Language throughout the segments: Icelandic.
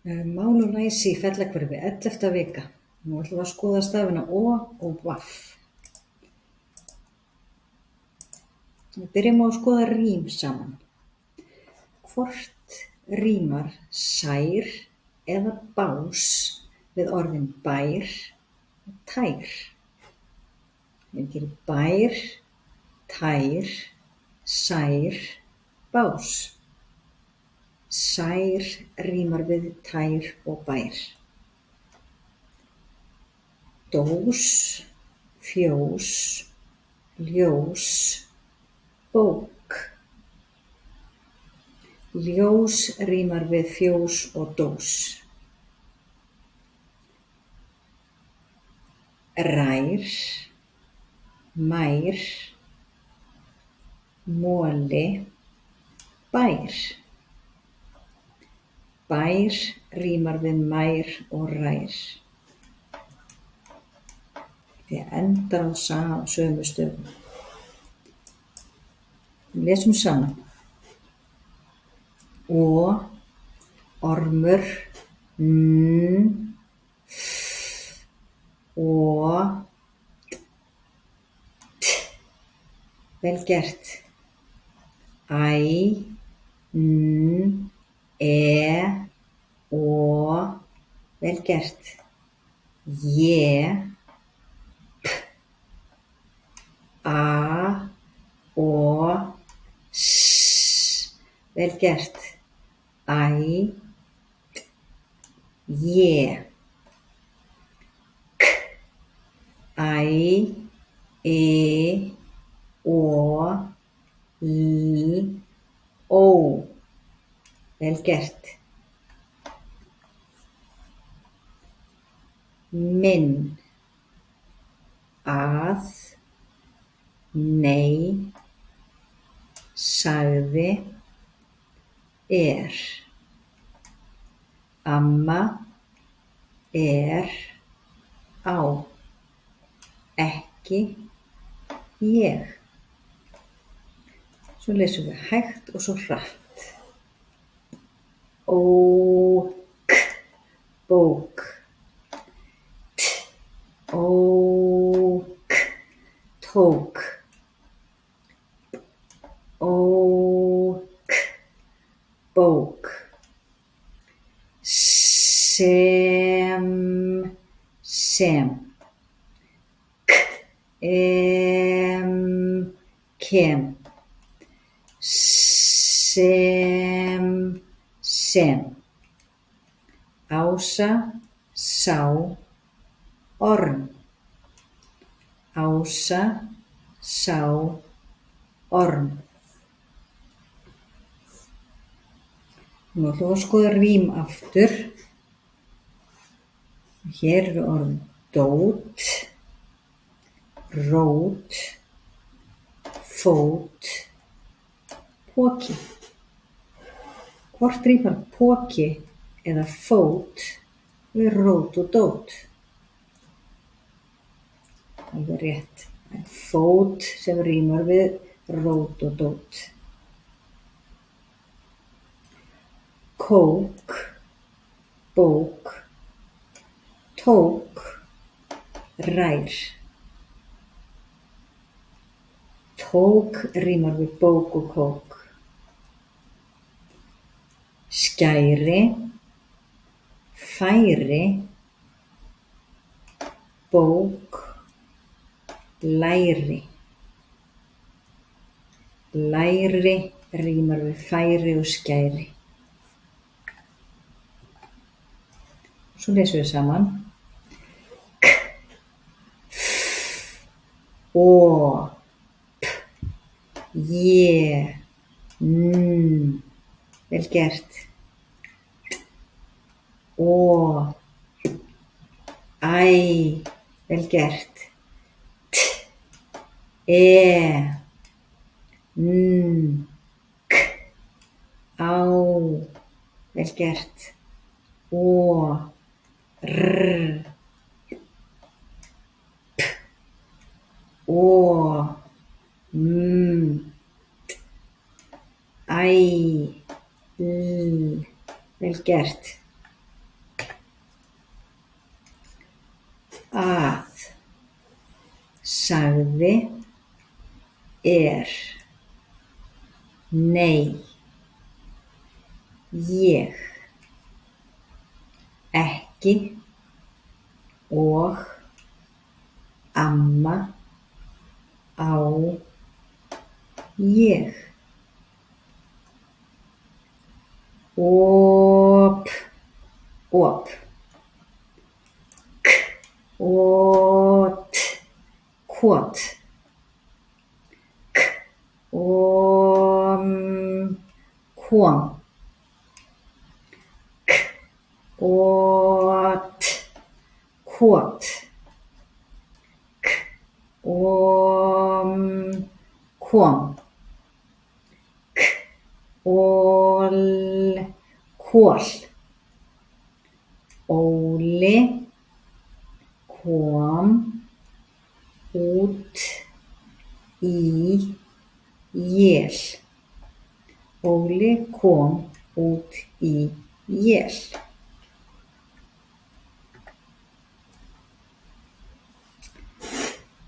Mál og læsi í Fellahverfi, 11. vika. Nú ætlum við að skoða stafina O og VAF. Við byrjum á að skoða rím saman. Hvort rímar sær eða bás við orðin bær og tær? Við gerum bær, tær, sær, bás. Sær rímar við tær og bær. Dós, fjós, ljós, bók. Ljós rímar við fjós og dós. Rær, mær, moli, bær. Bær rímar við mær og rær. Því endar á sömu stöðum. Lesum saman. O, ormur, o, vel gert. Æ, o, vel gert. J, a, o, vel gert. Æ, j, k, æ, o, ó, vel gert. Minn, að, nei, sagði, amma, á, ekki, ég. Svo lesum við hægt og svo hratt. Ók, bók. Ók, tók. Ók, bók. Sem. Kem. Sem. Ása, sá, orm. Ása, sá, orm. Nú ætlum við að skoða rím aftur. Hér eru orðin dót, rót, fót, poki. Hvort rímar poki eða fót við rót og dót? Alveg rétt. Fót sem rímar við rót og dót. Kók, bók, tók, rær. Tók rímar við bók og kók. Skæri, færi, bók, læri. Læri rímar við færi og skæri. Svo lesum við saman. K, f, o, p, j, vel gert. O, æ, vel gert. T, k, á, vel gert. O, r, p, o, æ, vel gert. að, sagði, nei, ég, ekki og amma, á, ég, op, k, ot, kot, k, kom, k, ot, kot, k, kom, k, ol, kol, Óli kom út í él. Óli kom út í él.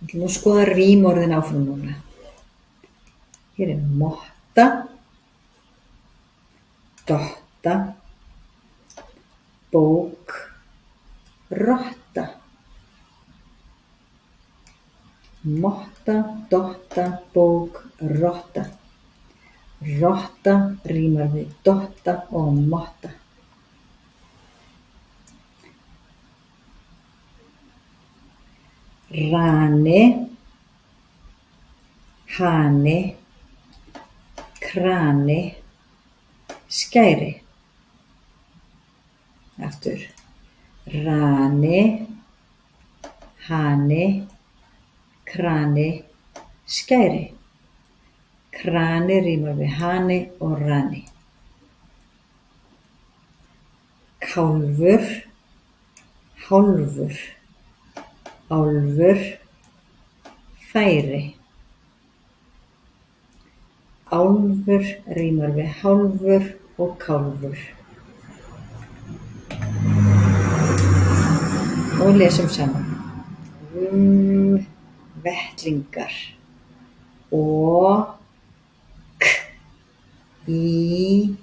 Við ætlum að skoða rímorðin áfram núna. Hér motta, dotta, bók, rotta. Motta, dotta, bók, rotta. Rotta rímar við dotta og motta. Rani, hani, krani, skæri. Aftur. Rani, hani, krani, skæri. Krani rímar við hani og rani. Kálfur, hálfur, álfur, færi. Álfur rímar við hálfur og kálfur. Og lesum saman. Vettlingar. Ok, í,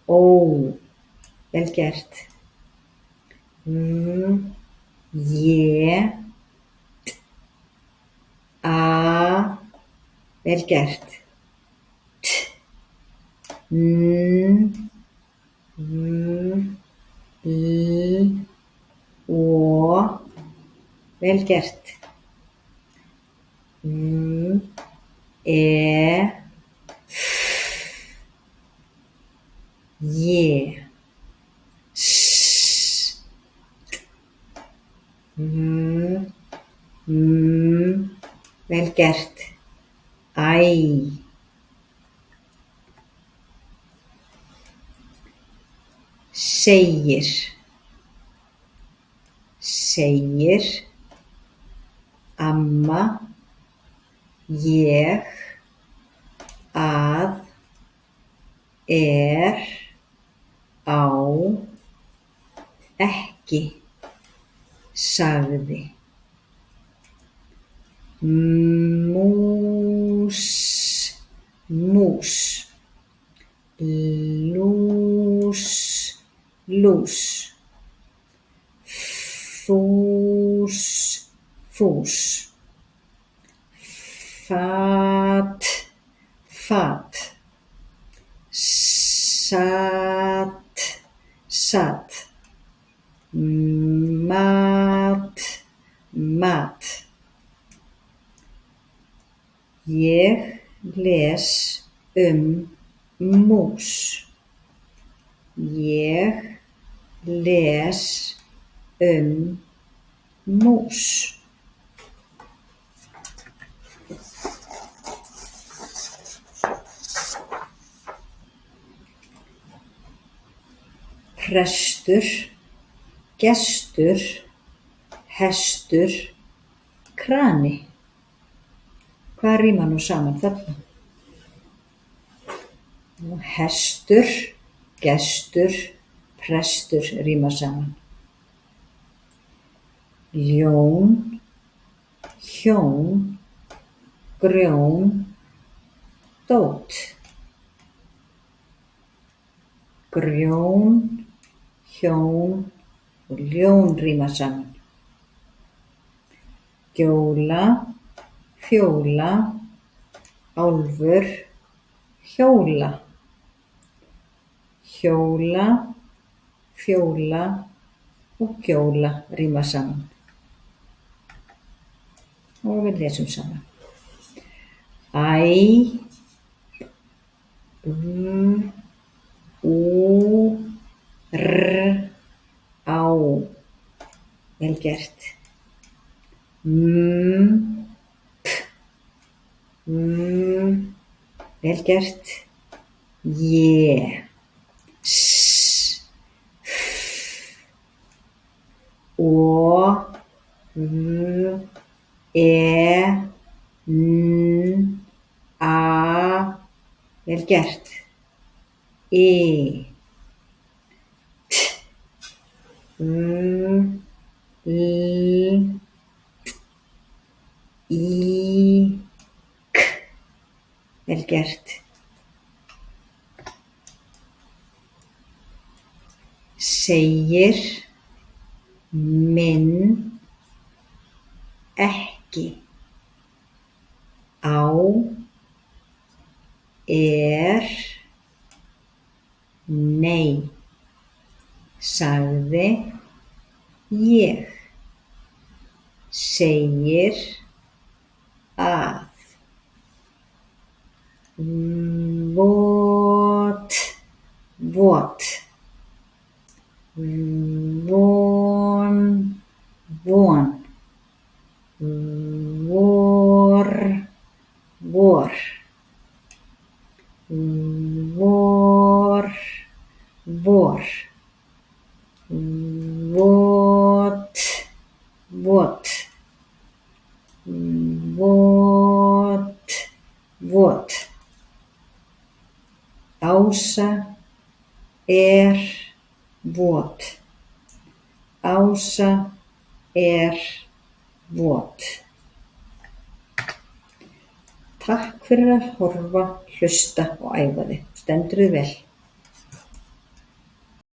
ó. Vel gert. Ég, a. Vel gert. L, ó. Vel gert. E, J, S, vel gert. Æ. Segir, segir, amma, ég, að, á, ekki, sagði. Mús, mús. Lús, lús. Fús, fús. Fat, fat. Sat, sat. Mat, mat. Ég les mús. Ég les mús. Prestur, gestur, hestur, krani. Hvað rímar nú saman þarna? Hestur, gestur, prestur rímar saman. ljón, hjón, grjón, dót. Grjón, hjón og ljón ríma saman. Gjóla, fjóla, álfur, hjóla. Hjóla, fjóla og gjóla ríma saman. Og við lesum saman. Æ, ú, á. Vel gert. Vel gert. Ég. Ó, a. Vel gert. T, í, k. Vel gert. Segir, minn, ekki. Á, nei. Sagði, ég. Segir, að. Vot, vot. Von, von. Vor, vor. Vor, vor. Vot, vot. Vot, vot. Ása, vot. Ása, vot. Takk fyrir að horfa, hlusta og æfa þig. Stendurðu vel.